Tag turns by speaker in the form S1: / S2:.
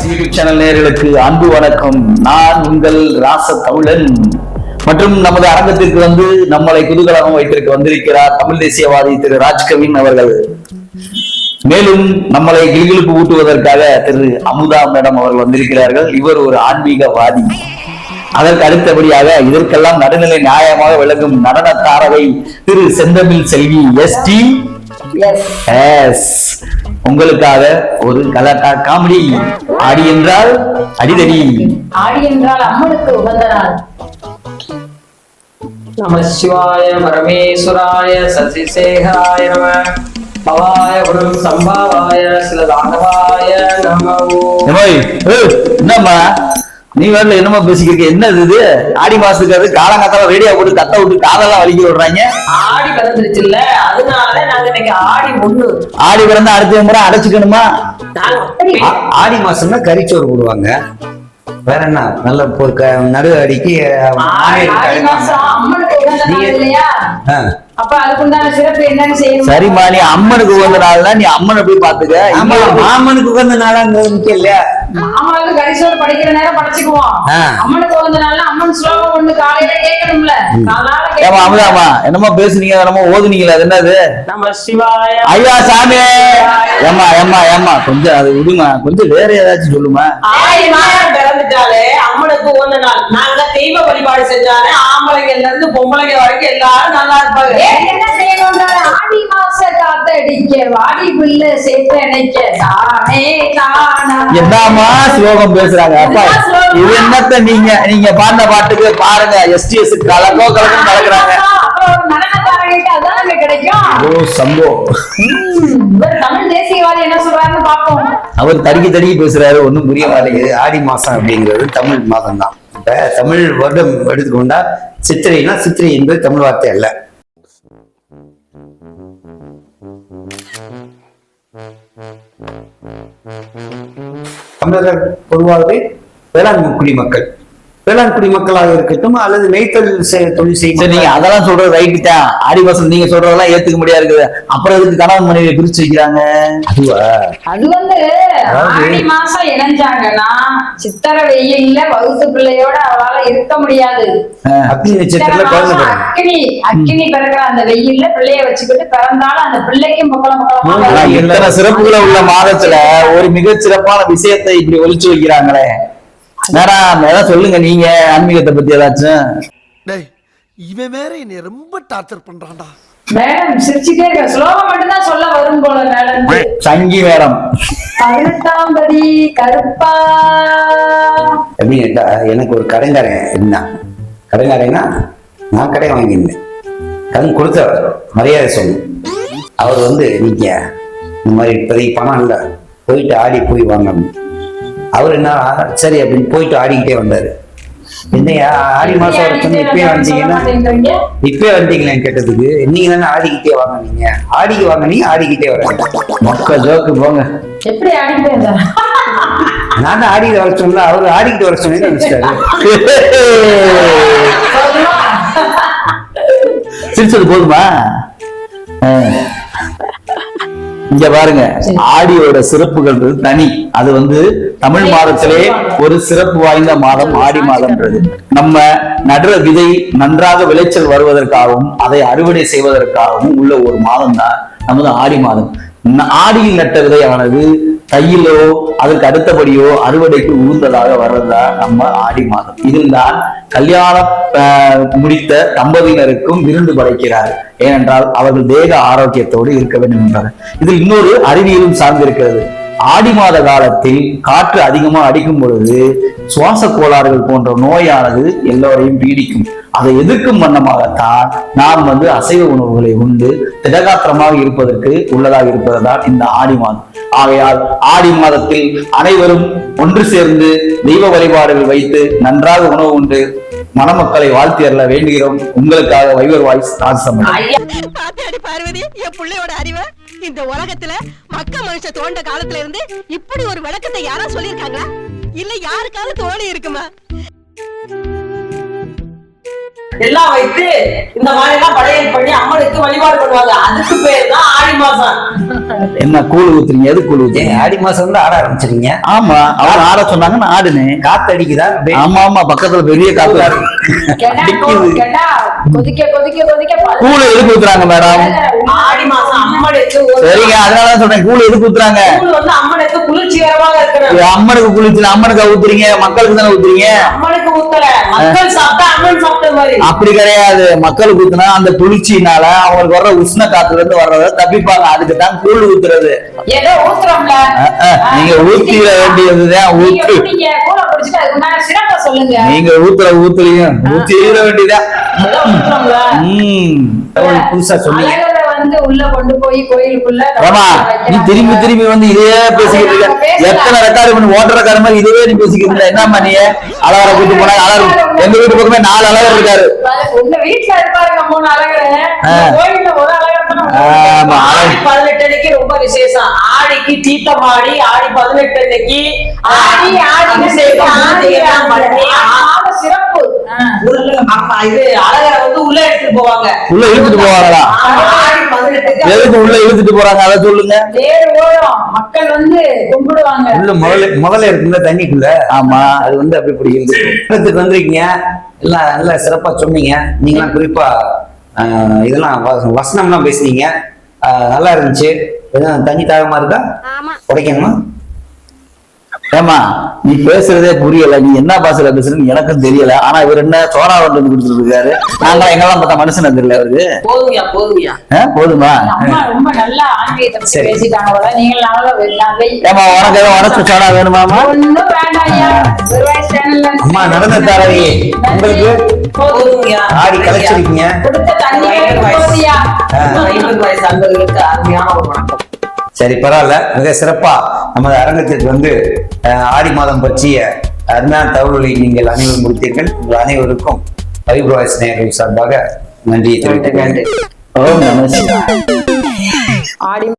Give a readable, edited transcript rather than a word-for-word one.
S1: Voice YouTube channel நேயர்களுக்கு அன்பு வணக்கம். நான் உங்கள் ராச தமிழன் மற்றும் நமது அரங்கத்திற்கு வந்து நம்மளை குதூகலமாக வைத்திருக்க வந்திருக்கிறார் தமிழ் தேசியவாதி திரு ராஜ்கவின் அவர்கள். மேலும் நம்மளை கிளுகிழுப்பு ஊட்டுவதற்காக திரு அமுதா மேடம் அவர்கள் வந்திருக்கிறார்கள். இவர் ஒரு ஆன்மீகவாதி. அதற்கு அடுத்தபடியாக இதற்கெல்லாம் நடுநிலை நியாயமாக விளங்கும் நடன தாரகை திரு செந்தமிழ் செல்வி எஸ்டி. உங்களுக்காக ஒரு கலாட்டா காமெடி. ஆடி என்றால் அடிதடி,
S2: ஆடி என்றால் அம்மனுக்கு உகந்த நாள்.
S3: நம சிவாய பரமேஸ்வராய சசிசேகராய நம பவாய குரு சம்பாவாய சிலதாண்டவாய நமோ.
S1: என்னம்மா நீ வேற என்னமா பேசிக்கிறீங்க? என்னது இது? ஆடி மாசத்துக்கு காலங்காத்தால ரேடியோ போட்டு கத்த விட்டு காதெல்லாம் வலிக்க விடுறாங்க.
S3: ஆடி பிறந்துருச்சு இல்ல, அதனால நாங்க இன்னைக்கு ஆடி ஒண்ணு.
S1: ஆடி பிறந்தா அடுத்த முறை அடைச்சுக்கணுமா?
S4: ஆடி மாசம்னா கறிச்சோறு போடுவாங்க. வேற என்ன நல்ல நடு அடிக்கு
S2: அப்ப அதுக்குண்டான சிறப்பு என்னன்னு செய்யணும்.
S1: சரிம்மா, நீ அம்மனுக்கு உகந்த நாள் தான், நீ அம்மனை போய் பாத்துக்க.
S4: மாமனுக்கு உகந்த நாளாங்கிறது முக்கியம் இல்லையா?
S2: மாமாவுக்கு கரிசோறு படிக்கிற நேரம் படிச்சுக்குவோம். அம்மனுக்கு உகந்த நாள்னா அம்மன் ஸ்லோகம் ஒண்ணு காலையில கேட்கணும்ல.
S1: அமுதாமா என்னமா பேசுனீங்க, என்னமோ ஓதுனீங்களா? அது என்னது?
S3: நம சிவாய
S1: ஐயா சாமி. ஏமா ஏமா ஏமா கொஞ்சம் அது விடுமா, கொஞ்சம் வேற ஏதாச்சும் சொல்லுமா.
S3: ஆடி மாசம் பிறந்துட்டாலே அம்மனுக்கு உகந்த நாள். நாங்க தெய்வ வழிபாடு செஞ்சாலே ஆம்பளைங்கள்ல இருந்து பொம்பளைங்க வரைக்கும் எல்லாரும் நல்லா இருப்பாங்க.
S2: என்ன செய்யணும்னா ஆடி மாச காத்தடிக்க வாடி புல்ல சேர்த்து அணைக்க தானே தானா.
S1: என்னமா ஸ்லோகம் பேசுறாங்க அப்பா? இது என்னத்த நீங்க பாடின பாட்டுக்கு பாருங்க. எஸ்டிஎஸ் கலக்கோ கலக்கும் நடக்கிறாங்க.
S2: தமிழ் தேசியவாதி என்ன சொல்றாருன்னு பாப்போம்.
S1: அவர் தடுக்கி பேசுறாரு, ஒண்ணும் புரிய மாட்டேங்குது.
S4: ஆடி மாசம் அப்படிங்கிறது தமிழ் மாதம் தான். இப்ப தமிழ் வருடம் எடுத்துக்கொண்டா சித்திரைனா சித்திரை என்பது தமிழ் வார்த்தை அல்ல. தமிழர்கள் பொதுவாகவே வேளாண் குடிமக்கள், வேளாண் குடிமக்களாக இருக்கட்டும் அல்லது நெய்த்தொழில் தொழில் செய்யும்.
S1: நீங்க அதெல்லாம் சொல்றது ரைட்டு தான். ஆடி மாசம் நீங்க சொல்றதெல்லாம் ஏத்துக்க முடியாது இருக்குது. அப்புறம் அதுக்கு கணவன் மனைவியை பிரிச்சு வைக்கிறாங்க.
S2: அது வந்து ஆடி மாசம் இணைஞ்சாங்கன்னா சித்திரை வெயில்ல வகுத்து பிள்ளையோட அவளால இருக்க முடியாது. அக்கினி பிறக்கிற அந்த வெயில்ல பிள்ளைய வச்சுக்கிட்டு பிறந்தாலும் அந்த பிள்ளைக்கும்
S1: இத்தனை சிறப்புகளை உள்ள மாதத்துல ஒரு மிக சிறப்பான விஷயத்தை இப்படி ஒழிச்சு வைக்கிறாங்களே. மேடம் சொல்லுங்க, நீங்க ஆன்மீகத்தை பத்தி ஏதாச்சும்.
S5: இவன் வேற என்னை ரொம்ப டார்ச்சர் பண்றான்டா.
S2: மேடம் சிரிச்சுட்டே இருக்க, ஸ்லோகம் மட்டும் தான் சொல்ல வரும் போல மேடம்.
S1: சங்கி மேடம்
S2: 18ஆம் படி கருப்பா
S4: எப்படி கேட்டா, எனக்கு ஒரு கடைங்காரன் இருந்தான். கடைங்காரன்னா நான் கடை வாங்கியிருந்தேன். கடன் கொடுத்தவர் மரியாதை சொல்லு. அவர் வந்து நீங்க இந்த மாதிரி இப்போதைக்கு பணம் இல்லை, போயிட்டு ஆடி போய் வாங்கணும். அவர் என்ன சரி அப்படின்னு போயிட்டு ஆடிக்கிட்டே வந்தாரு. என்னையா ஆடி மாசம் இப்பயே வந்தீங்களேன்னு கேட்டதுக்கு, நீங்க தானே ஆடிக்கிட்டே வாங்க, நீங்க ஆடிக்கு வாங்க, நீங்க ஆடிக்கிட்டே வர மொக்க ஜோக்கு போங்க.
S2: எப்படி ஆடிக்கிட்டே இருந்தா?
S4: நான் தான் ஆடிக்கிட்டு வர சொன்னா, அவரு ஆடிக்கிட்டு வர சொன்னேன்னு நினைச்சிட்டாரு.
S1: சிரிச்சது போதுமா? இங்க பாருங்க, ஆடியோட சிறப்புகள் தனி. அது வந்து தமிழ் மாதத்திலே ஒரு சிறப்பு வாய்ந்த மாதம் ஆடி மாதம்ன்றது. நம்ம நடுற விதை நன்றாக விளைச்சல் வருவதற்காகவும் அதை அறுவடை செய்வதற்காகவும் உள்ள ஒரு மாதம் தான் நமது ஆடி மாதம். ஆடியில் நட்ட விதையானது தையிலோ அதற்கு அடுத்தபடியோ அறுவடைக்கு உகந்ததாக வர்றதா நம்ம ஆடி மாதம். இதில் தான் கல்யாணம் முடித்த தம்பதியினருக்கும் விருந்து படைக்கிறார். ஏனென்றால் அவர்கள் தேக ஆரோக்கியத்தோடு இருக்க வேண்டும் என்றார். இதில் இன்னொரு அறிவியலும் சார்ந்திருக்கிறது. ஆடி மாத காலத்தில் காற்று அதிகமா அடிக்கும் பொழுது சுவாச கோளாறுகள் போன்ற நோயானது எல்லோரையும் பீடிக்கும். அதை எதிர்க்கும் வண்ணமாகத்தான் நாம் வந்து அசைவ உணவுகளை உண்டு திடகாத்திரமாக இருப்பதற்கு உள்ளதாக இருப்பதுதான் இந்த ஆடி மாதம். ஆகையால் ஆடி மாதத்தில் அனைவரும் ஒன்று சேர்ந்து தெய்வ வழிபாடுகள் வைத்து நன்றாக உணவு உண்டு மணமக்களை வாழ்த்தி அருள வேண்டுகிறோம். உங்களுக்காக வைவர் வாய்ஸ் ராஜசமன்.
S6: பார்வதி, என் பிள்ளையோட அறிவு இந்த உலகத்துல மக்க மனுஷ தோண்ட காலத்துல இருந்து இப்படி ஒரு விளக்கத்தை யாரா சொல்லியிருக்காங்களா? இல்ல யாருக்காவது தோணி இருக்குமா?
S3: எல்லாம் வைத்து இந்த மாதிரி எல்லாம் படையல் பண்ணி அம்மனுக்கு வழிபாடு பண்ணுவாங்க. அதுக்கு பேர் தான் ஆடி மாசம்.
S1: என்ன கூழ் ஊத்துறீங்க? எது கூழ் ஊத்துறீங்க?
S4: ஆடி மாசம் வந்து ஆட ஆரம்பிச்சிருங்க.
S1: ஆமா, அவங்க ஆட சொன்னாங்க, நான் ஆடுனேன்.
S4: காத்து அடிக்குதா?
S1: ஆமா ஆமா, பக்கத்துல பெரிய காத்து
S2: கேட்டா கொதிக்க கொதிக்க கொதிக்க
S1: கூழ் எதுக்கு ஊத்துறாங்க மேடம்?
S3: ஆடி மாசம் அம்மனுக்கு
S1: சரிங்க, அதனாலதான் சொல்றேன், கூழ் எதுக்கு ஊத்துறாங்க?
S3: கூழ் வந்து அம்மனுக்கு குளிர்ச்சிகரமாக இருக்கணும்.
S1: அம்மனுக்கு குளிச்சு அம்மனுக்கு ஊத்துறீங்க, மக்களுக்கு தானே ஊத்துறீங்க.
S3: அம்மனுக்கு ஊத்தல, மக்கள் சாப்பிட்டா அம்மன் சாப்பிட்ட மாதிரி.
S1: அப்படி கிடையாது, மக்களுக்கு ஊத்துனா அந்த குளிர்ச்சினால அவங்களுக்கு வர்ற உஷ்ண காத்துல இருந்து வர்றத தப்பிப்பாங்க. அதுக்கு தான் கூழ் ஊத்துறது.
S2: ஏதோ ஊத்துறோம்ல,
S1: நீங்க ஊத்திட வேண்டியதுதான். ஊத்து
S2: கூட குடிச்சிட்டு அதுக்கு முன்னாடி சிறப்பா சொல்லுங்க.
S1: நீங்க ஊத்துறீங்க, ஊத்திட வேண்டியதான்.
S3: ஊத்துறோம்ல.
S4: புதுசா சொன்னீங்க.
S2: அழகரை வந்து உள்ள கொண்டு போய் கோயிலுக்குள்ள
S1: ஆமா, நீ திரும்பி திரும்பி வந்து இதே பேசிக்கிட்டு இருக்க. எத்தனை ரெக்கார்டு பண்ணி ஓட்டுற கார மாதிரி இதுவே நீ பேசிக்கிட்டு இருந்த. என்னம்மா நீ அழகரை கூட்டு போனா? அழகர் எங்க வீட்டு பக்கமே 4 அழகர் இருக்காரு.
S2: உங்க வீட்டுல இருப்பாருங்க 3 அழகர், கோயில்ல ஒரு அழகர்.
S1: ஆமா,
S3: ஆடி 18 அன்னைக்கு ரொம்ப விசேஷம். ஆடிக்கு தீர்த்தம் ஆடி, ஆடி 18 அன்னைக்கு
S2: ஆடி
S3: அபிஷேகம் பூஜையெல்லாம் பண்ணி
S2: சிறப்பு.
S3: ஆமா, இது அழகரை வந்து உள்ள எடுத்துட்டு போவாங்க.
S1: உள்ள இழுத்துட்டு போவாங்களா?
S3: ஆடி 18
S1: எதுக்கு உள்ள இழுத்துட்டு போறாங்க அதை சொல்லுங்க.
S2: தேர் ஓடும், மக்கள் வந்து கும்பிடுவாங்க.
S4: உள்ள முதல்ல இருக்குல்ல தண்ணிக்குள்ள.
S1: ஆமா,
S4: அது வந்து அப்படி பிடிக்கிறது. வந்திருக்கீங்க, எல்லாம் நல்லா சிறப்பா சொன்னீங்க. நீங்களாம் குறிப்பா இதெல்லாம் வசனம்லாம் பேசுனீங்க. நல்லா இருந்துச்சு. எதுவும் தண்ணி தாகமா இருக்கா? உடைக்கணுமா?
S1: ஏமா, நீ பேசுறதே புரியல. நீ என்ன பாசல பேசுறன்னு எனக்கும் தெரியல. ஆனா இவர் என்ன சோனா வந்து கொடுத்துட்டு இருக்காரு. நாங்க எங்கெல்லாம் பார்த்தா மனுஷன் தெரியல அவருக்கு.
S3: போதுங்கயா போதுங்கயா.
S1: போதுமா?
S2: அம்மா ரொம்ப நல்லா ஆன்மீகத்தை பத்தி பேசிட்டாங்க போல. நீங்க
S1: ஏமா, உனக்கு ஏதோ உனக்கு சோனா வேணுமாமா?
S2: ஒண்ணும் வேண்டாம் ஐயா.
S4: அம்மா நடந்த தாரவி உங்களுக்கு
S3: போதுங்கயா.
S4: ஆடி கலைச்சிருக்கீங்க.
S2: கொடுத்த தண்ணி போதியா.
S3: 50 வயசு அன்பர்களுக்கு அருமையான ஒரு வணக்கம்.
S4: சரி, பரவாயில்ல. மிக சிறப்பா நமது அரங்கத்திற்கு வந்து ஆடி மாதம் பற்றிய அருமையான தகவல்களை நீங்கள் அனைவரும் கொடுத்தீர்கள். உங்கள் அனைவருக்கும் வைப்ரோ வாய்ஸ் நேயர்கள் சார்பாக நன்றியை தெரிவித்துக் கொள்கிறேன்.
S1: ஓம் நம சிவாய.
S2: ஆடி